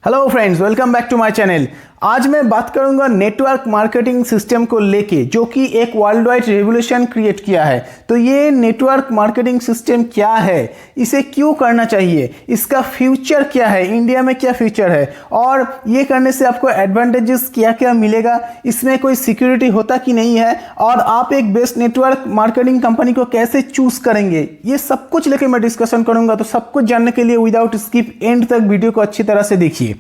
Hello friends, welcome back to my channel. आज मैं बात करूंगा नेटवर्क मार्केटिंग सिस्टम को लेके, जो कि एक वर्ल्ड वाइड रेवोल्यूशन क्रिएट किया है। तो ये नेटवर्क मार्केटिंग सिस्टम क्या है, इसे क्यों करना चाहिए, इसका फ्यूचर क्या है, इंडिया में क्या फ्यूचर है और ये करने से आपको एडवांटेजेस क्या क्या मिलेगा, इसमें कोई सिक्योरिटी होता कि नहीं है और आप एक बेस्ट नेटवर्क मार्केटिंग कंपनी को कैसे चूज करेंगे, ये सब कुछ लेके मैं डिस्कशन करूंगा। तो सब कुछ जानने के लिए विदाउट स्किप एंड तक वीडियो को अच्छी तरह से देखिए।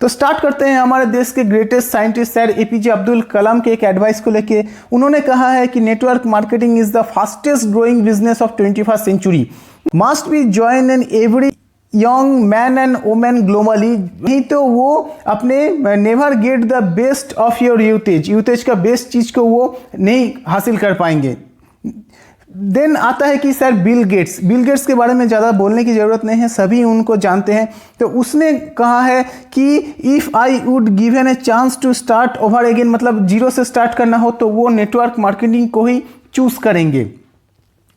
तो स्टार्ट करते हैं हमारे देश के greatest scientist sir APJ Abdul Kalam के एक एडवाइस को लेके। उन्होंने कहा है कि network marketing is the fastest growing business of 21st century, must be join in every young man and women globally. नहीं तो वो अपने never get the best of your youth age का बेस्ट चीज को वो नहीं हासिल कर पाएंगे। देन आता है कि सर बिल गेट्स के बारे में ज़्यादा बोलने की ज़रूरत नहीं है, सभी उनको जानते हैं। तो उसने कहा है कि if I would given a chance to start over again, मतलब जीरो से स्टार्ट करना हो तो वो नेटवर्क मार्केटिंग को ही चूज़ करेंगे।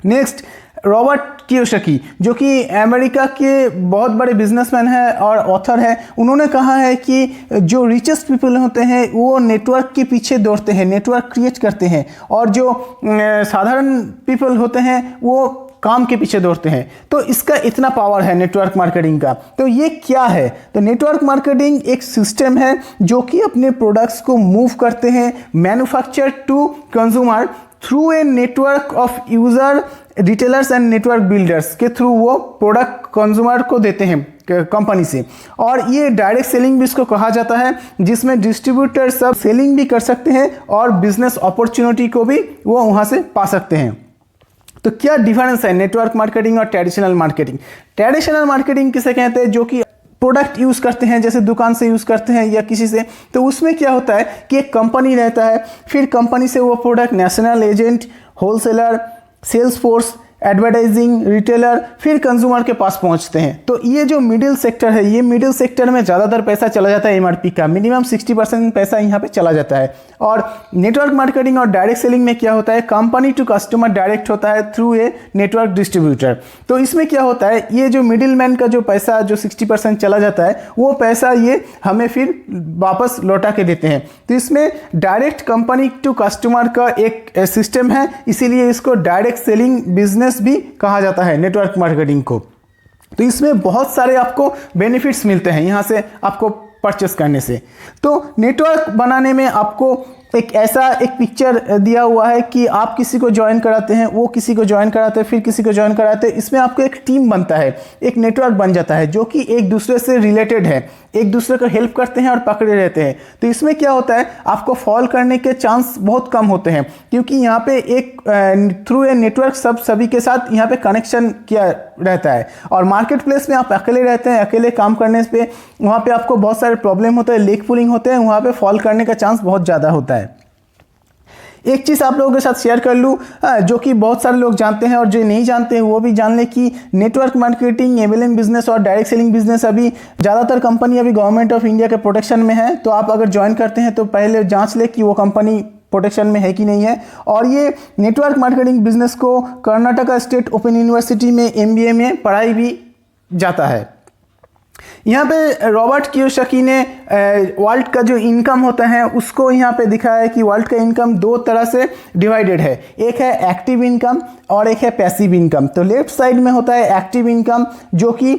नेक्स्ट, रॉबर्ट कियोसाकी, जो कि अमेरिका के बहुत बड़े बिजनेसमैन हैं और ऑथर है। उन्होंने कहा है कि जो रिचेस्ट पीपल होते हैं वो नेटवर्क के पीछे दौड़ते हैं, नेटवर्क क्रिएट करते हैं, और जो साधारण पीपल होते हैं वो काम के पीछे दौड़ते हैं। तो इसका इतना पावर है नेटवर्क मार्केटिंग का। तो ये क्या है? तो नेटवर्क मार्केटिंग एक सिस्टम है जो कि अपने प्रोडक्ट्स को मूव करते हैं manufacture to consumer through a network of user retailers and network builders के थ्रू वो प्रोडक्ट कंज्यूमर को देते हैं कंपनी से। और ये डायरेक्ट सेलिंग भी इसको कहा जाता है, जिसमें डिस्ट्रीब्यूटर सब सेलिंग भी कर सकते हैं और बिजनेस अपॉर्चुनिटी को भी वो वहाँ से पा सकते हैं। तो क्या डिफरेंस है नेटवर्क मार्केटिंग और ट्रेडिशनल मार्केटिंग? ट्रेडिशनल मार्केटिंग किसे कहते हैं? जो कि प्रोडक्ट यूज़ करते हैं, जैसे दुकान से यूज़ करते हैं या किसी से। तो उसमें क्या होता है कि एक कंपनी रहता है, फिर कंपनी से वो product national agent, wholesaler, sales force, advertising, retailer, फिर कंज्यूमर के पास पहुंचते हैं। तो ये जो मिडिल सेक्टर है, ये मिडिल सेक्टर में ज़्यादातर पैसा चला जाता है एमआरपी का, मिनिमम 60% पैसा यहाँ पे चला जाता है। और नेटवर्क मार्केटिंग और डायरेक्ट सेलिंग में क्या होता है, कंपनी टू कस्टमर डायरेक्ट होता है थ्रू ए नेटवर्क डिस्ट्रीब्यूटर। तो इसमें क्या होता है, ये जो मिडिल मैन का जो पैसा जो 60% चला जाता है, वो पैसा ये हमें फिर वापस लौटा के देते हैं। तो इसमें डायरेक्ट कंपनी टू कस्टमर का एक सिस्टम है, इसीलिए इसको डायरेक्ट सेलिंग बिजनेस भी कहा जाता है नेटवर्क मार्केटिंग को। तो इसमें बहुत सारे आपको बेनिफिट्स मिलते हैं यहाँ से आपको परचेस करने से। तो नेटवर्क बनाने में आपको एक ऐसा एक पिक्चर दिया हुआ है कि आप किसी को ज्वाइन कराते हैं, वो किसी को ज्वाइन कराते हैं, फिर किसी को ज्वाइन कराते हैं। इसमें आपको एक टीम बनता है, एक नेटवर्क बन जाता है जो कि एक दूसरे से रिलेटेड है, एक दूसरे को हेल्प करते हैं और पकड़े रहते हैं। तो इसमें क्या होता है, आपको फॉल करने के चांस बहुत कम होते हैं, क्योंकि यहाँ पे एक थ्रू ए नेटवर्क सभी के साथ यहाँ पे कनेक्शन किया रहता है। और मार्केट प्लेस में आप अकेले रहते हैं, अकेले काम करने पे वहाँ पे आपको बहुत सारे प्रॉब्लम होते हैं, लेग पुलिंग होते हैं, वहाँ पे फॉल करने का चांस बहुत ज़्यादा होता है। एक चीज़ आप लोगों के साथ शेयर कर लूँ, जो कि बहुत सारे लोग जानते हैं और जो नहीं जानते हैं वो भी जान लें कि नेटवर्क मार्केटिंग, एमएलएम बिजनेस और डायरेक्ट सेलिंग बिजनेस अभी ज़्यादातर कंपनी अभी गवर्नमेंट ऑफ इंडिया के प्रोटेक्शन में है। तो आप अगर ज्वाइन करते हैं तो पहले जांच लें कि वो कंपनी प्रोटेक्शन में है कि नहीं है। और ये नेटवर्क मार्केटिंग बिजनेस को कर्नाटका स्टेट ओपन यूनिवर्सिटी में MBA में पढ़ाई भी जाता है। यहाँ पे रॉबर्ट कियोसाकी ने वर्ल्ड का जो इनकम होता है उसको यहाँ पे दिखाया है कि वर्ल्ड का इनकम दो तरह से डिवाइडेड है, एक है एक्टिव इनकम और एक है पैसिव इनकम। तो लेफ्ट साइड में होता है एक्टिव इनकम, जो कि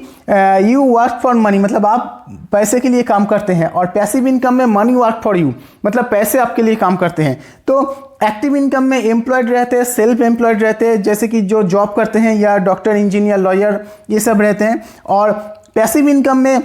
यू वर्क फॉर मनी, मतलब आप पैसे के लिए काम करते हैं, और पैसिव इनकम में मनी वर्क फॉर यू, मतलब पैसे आपके लिए काम करते हैं। तो एक्टिव इनकम में एम्प्लॉयड रहते हैं, सेल्फ एम्प्लॉयड रहते हैं, जैसे कि जो जॉब करते हैं या डॉक्टर, इंजीनियर, लॉयर, ये सब रहते हैं। और पैसिव इनकम में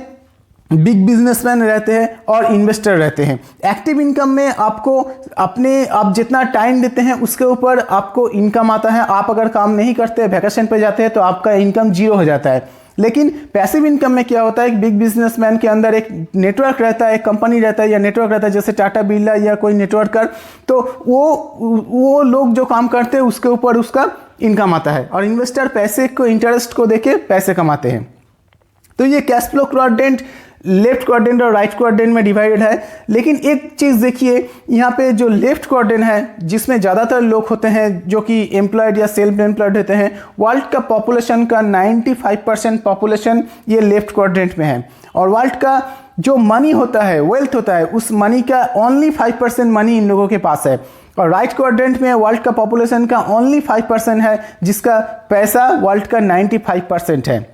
बिग बिजनेसमैन रहते हैं और इन्वेस्टर रहते हैं। एक्टिव इनकम में आपको आप जितना टाइम देते हैं उसके ऊपर आपको इनकम आता है। आप अगर काम नहीं करते, वैकेशन पे जाते हैं, तो आपका इनकम जीरो हो जाता है। लेकिन पैसिव इनकम में क्या होता है, एक बिग बिजनेसमैन के अंदर एक नेटवर्क रहता है, एक कंपनी रहता है या नेटवर्क रहता है, जैसे टाटा बिरला या कोई नेटवर्कर। तो वो लोग जो काम करते हैं उसके ऊपर उसका इनकम आता है, और इन्वेस्टर पैसे को, इंटरेस्ट को देके पैसे कमाते हैं। तो ये cash flow quadrant left quadrant और राइट क्वाड्रेंट में डिवाइडेड है। लेकिन एक चीज़ देखिए, यहाँ पे जो लेफ्ट क्वाड्रेंट है जिसमें ज़्यादातर लोग होते हैं जो कि एम्प्लॉयड या सेल्फ एम्प्लॉयड होते हैं, वर्ल्ड का पॉपुलेशन का 95% पॉपुलेशन ये लेफ्ट क्वाड्रेंट में है। और वर्ल्ड का जो मनी होता है, वेल्थ होता है, उस मनी का ओनली 5% मनी इन लोगों के पास है। और राइट क्वाड्रेंट में वर्ल्ड का पॉपुलेशन का ओनली 5% है, जिसका पैसा वर्ल्ड का 95% है।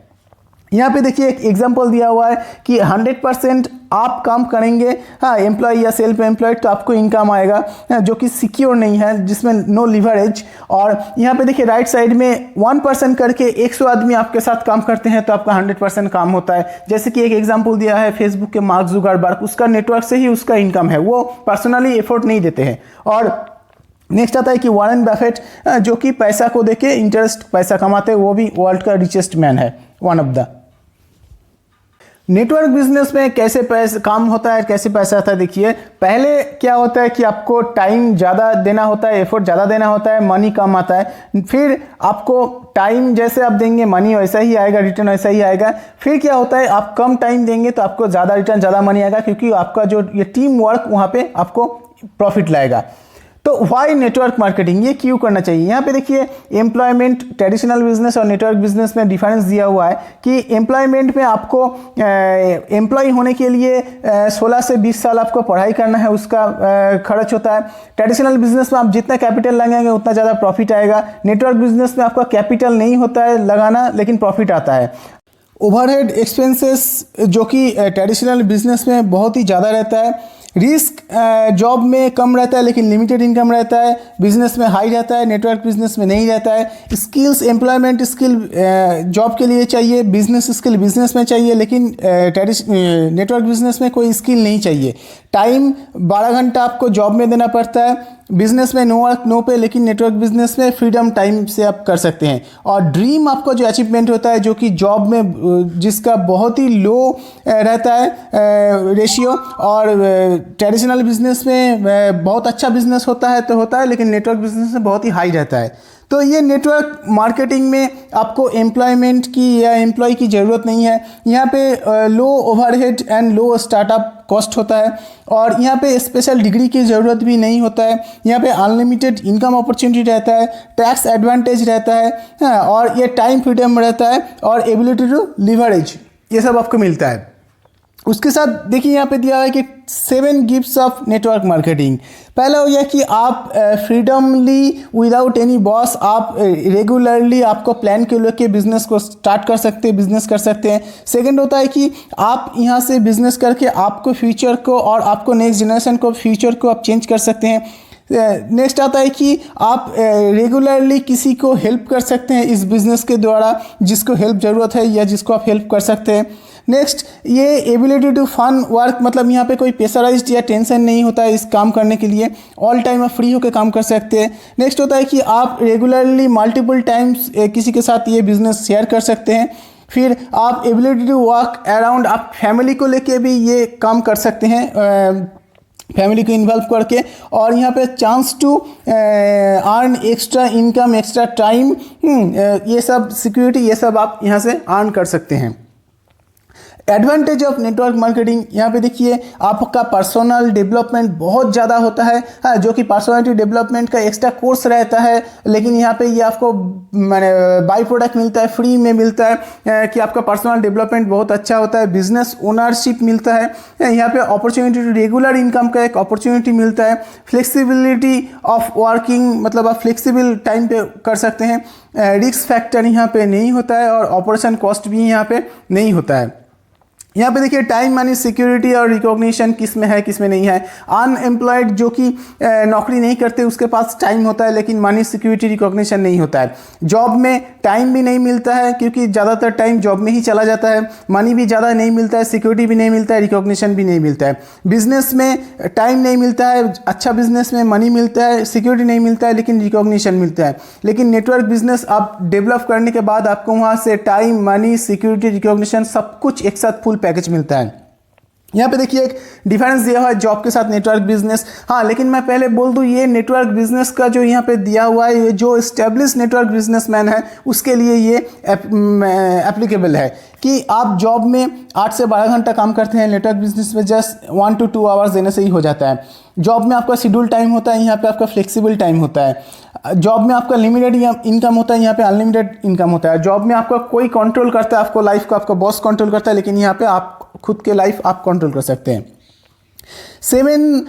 यहाँ पे देखिए एक एग्जांपल दिया हुआ है कि 100% आप काम करेंगे, हाँ, एम्प्लॉय या सेल्फ एम्प्लॉयड, तो आपको इनकम आएगा जो कि सिक्योर नहीं है, जिसमें नो लिवरेज। और यहाँ पे देखिए राइट साइड में 1% करके 100 आदमी आपके साथ काम करते हैं तो आपका 100% काम होता है। जैसे कि एक एग्जांपल दिया है फेसबुक के मार्क जुकरबर्ग, उसका नेटवर्क से ही उसका इनकम है, वो पर्सनली एफर्ट नहीं देते हैं। और नेक्स्ट आता है कि वॉरेन बफेट, जो कि पैसा को देके इंटरेस्ट पैसा कमाते हैं, वो भी वर्ल्ड का रिचेस्ट मैन है, one of the. Network business में कैसे पैसा काम होता है, कैसे पैसा आता है, देखिए पहले क्या होता है कि आपको टाइम ज़्यादा देना होता है, एफर्ट ज़्यादा देना होता है, मनी कम आता है। फिर आपको टाइम जैसे आप देंगे मनी वैसा ही आएगा, रिटर्न वैसा ही आएगा। फिर क्या होता है, आप कम टाइम देंगे तो आपको ज़्यादा रिटर्न, ज़्यादा मनी आएगा, क्योंकि आपका जो ये टीम वर्क वहाँ पे आपको प्रॉफिट लाएगा। तो वाई नेटवर्क मार्केटिंग, ये क्यों करना चाहिए? यहाँ पे देखिए एम्प्लॉयमेंट, ट्रेडिशनल बिजनेस और नेटवर्क बिजनेस में डिफरेंस दिया हुआ है कि एम्प्लॉयमेंट में आपको एम्प्लॉय होने के लिए 16 से 20 साल आपको पढ़ाई करना है, उसका खर्च होता है। ट्रेडिशनल बिजनेस में आप जितना कैपिटल लगाएंगे उतना ज़्यादा प्रॉफिट आएगा। नेटवर्क बिजनेस में आपका कैपिटल नहीं होता है लगाना, लेकिन प्रॉफिट आता है। ओवरहेड एक्सपेंसेस जो कि ट्रेडिशनल बिजनेस में बहुत ही ज़्यादा रहता है। रिस्क जॉब में कम रहता है लेकिन लिमिटेड इनकम रहता है, बिजनेस में हाई रहता है, नेटवर्क बिजनेस में नहीं रहता है। स्किल्स, एम्प्लॉयमेंट स्किल जॉब के लिए चाहिए, बिजनेस स्किल बिजनेस में चाहिए, लेकिन नेटवर्क बिजनेस में कोई स्किल नहीं चाहिए। टाइम 12 घंटा आपको जॉब में देना पड़ता है, बिजनेस में नो वर्क नो पे, लेकिन नेटवर्क बिजनेस में फ्रीडम टाइम से आप कर सकते हैं। और ड्रीम आपका जो अचीवमेंट होता है, जो कि जॉब में जिसका बहुत ही लो रहता है रेशियो, और ट्रेडिशनल बिजनेस में बहुत अच्छा बिजनेस होता है लेकिन नेटवर्क बिजनेस में बहुत ही हाई रहता है। तो ये नेटवर्क मार्केटिंग में आपको एम्प्लॉयमेंट की या एम्प्लॉय की ज़रूरत नहीं है। यहाँ पे low overhead and low startup cost होता है, और यहाँ पे स्पेशल डिग्री की ज़रूरत भी नहीं होता है। यहाँ पे अनलिमिटेड इनकम अपॉर्चुनिटी रहता है, टैक्स एडवांटेज रहता है, हाँ, और ये टाइम फ्रीडम रहता है, और एबिलिटी टू लिवरेज, ये सब आपको मिलता है। उसके साथ देखिए यहाँ पे दिया है कि 7 गिफ्ट्स ऑफ नेटवर्क मार्केटिंग। पहला हो गया कि आप फ्रीडमली विदाउट एनी बॉस, आप रेगुलरली आपको प्लान के लेके बिजनेस को स्टार्ट कर सकते हैं, बिजनेस कर सकते हैं। सेकंड होता है कि आप यहाँ से बिजनेस करके आपको फ्यूचर को और आपको नेक्स्ट जनरेशन को फ्यूचर को आप चेंज कर सकते हैं। नेक्स्ट आता है कि आप रेगुलरली किसी को हेल्प कर सकते हैं इस बिज़नेस के द्वारा, जिसको हेल्प ज़रूरत है या जिसको आप हेल्प कर सकते हैं। नेक्स्ट, ये एबिलिटी टू फन वर्क, मतलब यहाँ पे कोई प्रेशराइज्ड या टेंशन नहीं होता है इस काम करने के लिए, ऑल टाइम आप फ्री होकर काम कर सकते हैं। नेक्स्ट होता है कि आप रेगुलरली मल्टीपल टाइम्स किसी के साथ ये बिज़नेस शेयर कर सकते हैं। फिर आप एबिलिटी टू वर्क अराउंड, आप फैमिली को लेके भी ये काम कर सकते हैं, फैमिली को इन्वॉल्व करके। और यहाँ पे chance to earn extra income, extra time, ये सब सिक्योरिटी, ये सब आप यहाँ से अर्न कर सकते हैं। एडवांटेज ऑफ नेटवर्क मार्केटिंग, यहाँ पे देखिए आपका पर्सनल डेवलपमेंट बहुत ज़्यादा होता है, हाँ, जो कि पर्सनालिटी डेवलपमेंट का एक्स्ट्रा कोर्स रहता है, लेकिन यहाँ पे ये आपको मैंने बाई प्रोडक्ट मिलता है, फ्री में मिलता है कि आपका पर्सनल डेवलपमेंट बहुत अच्छा होता है। बिजनेस ओनरशिप मिलता है, यहाँ पे अपॉर्चुनिटी टू रेगुलर इनकम का एक अपॉर्चुनिटी मिलता है। फ्लेक्सिबिलिटी ऑफ वर्किंग, मतलब आप फ्लेक्सिबल टाइम पे कर सकते हैं। रिस्क फैक्टर यहाँ पे नहीं होता है, और ऑपरेशन कॉस्ट भी यहाँ पे नहीं होता है। यहाँ पे देखिए टाइम, मनी, सिक्योरिटी और रिकॉग्निशन किस में है किस में नहीं है। अनएम्प्लॉयड जो कि नौकरी नहीं करते उसके पास टाइम होता है, लेकिन मनी, सिक्योरिटी, रिकॉग्निशन नहीं होता है। जॉब में टाइम भी नहीं मिलता है क्योंकि ज़्यादातर टाइम जॉब में ही चला जाता है। मनी भी ज़्यादा नहीं मिलता है, सिक्योरिटी भी नहीं मिलता है, रिकॉग्निशन भी नहीं मिलता है। बिजनेस में टाइम नहीं मिलता है, अच्छा बिजनेस में मनी मिलता है, सिक्योरिटी नहीं मिलता है, लेकिन रिकॉग्निशन मिलता है। लेकिन नेटवर्क बिजनेस आप डेवलप करने के बाद आपको वहाँ से टाइम, मनी, सिक्योरिटी, रिकॉग्निशन सब कुछ एक साथ फुल पैकेज मिलता है। यहाँ पे देखिए एक डिफरेंस दिया हुआ है जॉब के साथ नेटवर्क बिजनेस। हाँ, लेकिन मैं पहले बोल दूँ, ये नेटवर्क बिजनेस का जो यहाँ पे दिया हुआ है, ये जो इस्टेब्लिश नेटवर्क बिजनेसमैन है उसके लिए ये एप्लीकेबल है कि आप जॉब में 8 से 12 घंटा काम करते हैं, नेटवर्क बिजनेस में जस्ट 1 to 2 आवर्स देने से ही हो जाता है। जॉब में आपका शेड्यूल टाइम होता है, यहाँ पे आपका फ्लेक्सिबल टाइम होता है। जॉब में आपका लिमिटेड इनकम होता है, यहाँ पे अनलिमिटेड इनकम होता है। जॉब में आपका कोई कंट्रोल करता है आपको लाइफ को, आपका बॉस कंट्रोल करता है, लेकिन यहाँ पे आप खुद के लाइफ आप कंट्रोल कर सकते हैं। 7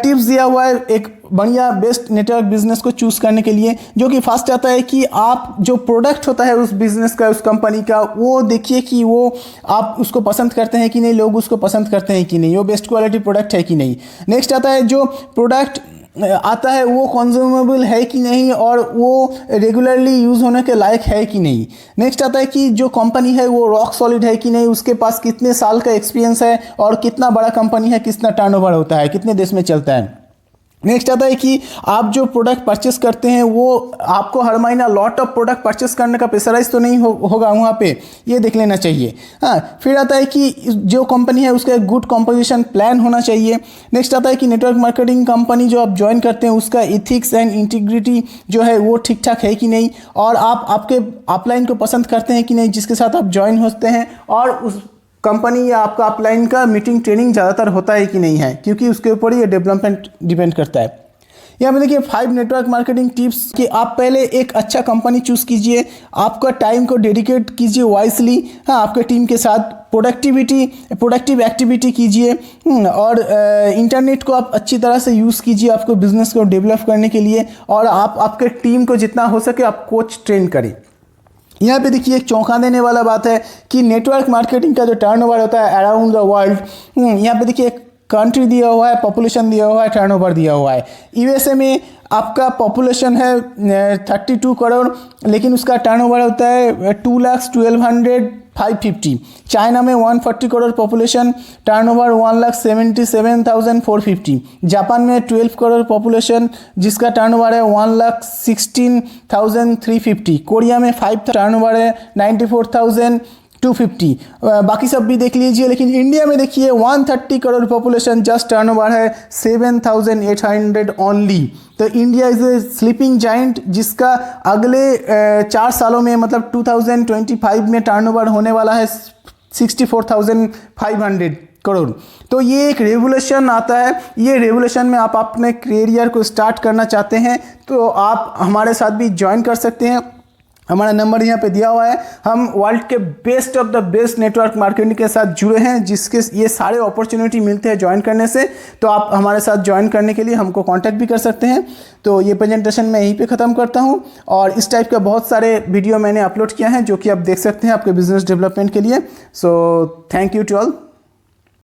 टिप्स दिया हुआ है एक बढ़िया बेस्ट नेटवर्क बिजनेस को चूज़ करने के लिए, जो कि फर्स्ट आता है कि आप जो प्रोडक्ट होता है उस बिजनेस का, उस कंपनी का, वो देखिए कि वो आप उसको पसंद करते हैं कि नहीं, लोग उसको पसंद करते हैं कि नहीं, वो बेस्ट क्वालिटी प्रोडक्ट है कि नहीं। नेक्स्ट आता है जो प्रोडक्ट आता है वो कंज्यूमेबल है कि नहीं और वो रेगुलरली यूज़ होने के लायक है कि नहीं। नेक्स्ट आता है कि जो कंपनी है वो रॉक सॉलिड है कि नहीं, उसके पास कितने साल का एक्सपीरियंस है और कितना बड़ा कंपनी है, कितना टर्नओवर होता है, कितने देश में चलता है। नेक्स्ट आता है कि आप जो प्रोडक्ट परचेस करते हैं वो आपको हर महीना लॉट ऑफ प्रोडक्ट परचेस करने का प्रेशराइज तो नहीं होगा वहाँ पे, ये देख लेना चाहिए। हाँ, फिर आता है कि जो कंपनी है उसका एक गुड कंपोजिशन प्लान होना चाहिए। नेक्स्ट आता है कि नेटवर्क मार्केटिंग कंपनी जो आप ज्वाइन करते हैं उसका इथिक्स एंड इंटीग्रिटी जो है वो ठीक ठाक है कि नहीं, और आप आपके अपलाइन को पसंद करते हैं कि नहीं जिसके साथ आप ज्वाइन होते हैं, और उस कंपनी या आपका अपलाइन का मीटिंग ट्रेनिंग ज़्यादातर होता है कि नहीं है, क्योंकि उसके ऊपर ही ये डेवलपमेंट डिपेंड करता है। यहाँ पे देखिए 5 नेटवर्क मार्केटिंग टिप्स कि आप पहले एक अच्छा कंपनी चूज़ कीजिए, आपका टाइम को डेडिकेट कीजिए वाइसली। हाँ, आपके टीम के साथ प्रोडक्टिव एक्टिविटी कीजिए, और इंटरनेट को आप अच्छी तरह से यूज़ कीजिए आपको बिजनेस को डेवलप करने के लिए, और आप आपके टीम को जितना हो सके आप कोच ट्रेन करें। यहाँ पे देखिए एक चौंका देने वाला बात है कि नेटवर्क मार्केटिंग का जो टर्नओवर होता है अराउंड द वर्ल्ड, यहाँ पे देखिए एक कंट्री दिया हुआ है, पॉपुलेशन दिया हुआ है, टर्नओवर दिया हुआ है। यूएसए में आपका पॉपुलेशन है 32 करोड़, लेकिन उसका टर्नओवर होता है 2,12,550। चाइना में 140 करोड़ पॉपुलेशन, टर्नओवर 1,77,450। जापान में 12 करोड़ पॉपुलेशन जिसका टर्नओवर है 1,16,350। कोरिया में 5 टर्नओवर है 94,250। बाकी सब भी देख लीजिए, लेकिन इंडिया में देखिए 130 करोड़ पॉपुलेशन, जस्ट टर्नओवर है 7,800 ओनली। तो India is a sleeping giant जिसका अगले 4 सालों में मतलब 2025 में टर्नओवर होने वाला है 64,500 करोड़। तो ये एक रेवोल्यूशन आता है। ये रेवोल्यूशन में आप अपने करियर को स्टार्ट करना चाहते हैं तो आप हमारे साथ भी ज्वाइन कर सकते हैं। हमारा नंबर यहाँ पे दिया हुआ है। हम वर्ल्ड के best of the best network marketing के साथ जुड़े हैं, जिसके ये सारे अपॉर्चुनिटी मिलते हैं ज्वाइन करने से। तो आप हमारे साथ ज्वाइन करने के लिए हमको कांटेक्ट भी कर सकते हैं। तो ये प्रेजेंटेशन मैं यहीं पे ख़त्म करता हूँ, और इस टाइप के बहुत सारे वीडियो मैंने अपलोड किया है जो कि आप देख सकते हैं आपके बिजनेस डेवलपमेंट के लिए। So thank you to all.